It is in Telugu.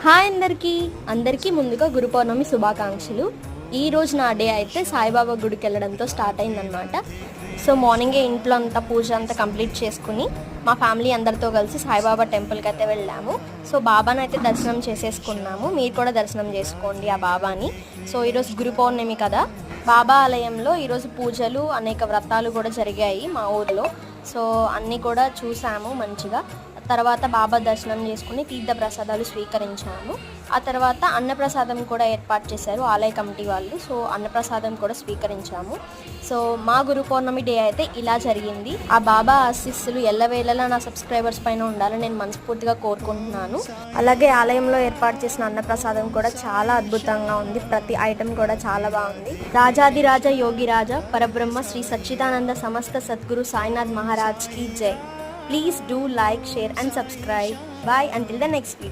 హాయ్ అందరికీ ముందుగా గురు పౌర్ణమి శుభాకాంక్షలు. ఈ రోజు నా డే అయితే సాయిబాబా గుడికి వెళ్ళడంతో స్టార్ట్ అయిందనమాట. సో మార్నింగే ఇంట్లో అంతా పూజ అంతా కంప్లీట్ చేసుకుని మా ఫ్యామిలీ అందరితో కలిసి సాయిబాబా టెంపుల్కి అయితే వెళ్ళాము. సో బాబాని అయితే దర్శనం చేసేసుకున్నాము. మీరు కూడా దర్శనం చేసుకోండి ఆ బాబాని. సో ఈరోజు గురు పౌర్ణమి కదా, బాబా ఆలయంలో ఈరోజు పూజలు అనేక వ్రతాలు కూడా జరిగాయి మా ఊరిలో. సో అన్నీ కూడా చూసాము మంచిగా. తర్వాత బాబా దర్శనం చేసుకుని తీర్థ ప్రసాదాలు స్వీకరించాము. ఆ తర్వాత అన్నప్రసాదం కూడా ఏర్పాటు చేశారు ఆలయ కమిటీ వాళ్ళు. సో అన్నప్రసాదం కూడా స్వీకరించాము. సో మా గురు పౌర్ణమి డే అయితే ఇలా జరిగింది. ఆ బాబా ఆశీస్సులు ఎల్లవేళలా నా సబ్స్క్రైబర్స్ పైన ఉండాలని నేను మనస్ఫూర్తిగా కోరుకుంటున్నాను. అలాగే ఆలయంలో ఏర్పాటు చేసిన అన్నప్రసాదం కూడా చాలా అద్భుతంగా ఉంది. ప్రతి ఐటెం కూడా చాలా బాగుంది. రాజాదిరాజ యోగిరాజ పరబ్రహ్మ శ్రీ సచ్చిదానంద సమస్త సద్గురు సాయినాథ్ మహారాజ్ కి జై. Please do like, share and subscribe. Bye until the next video.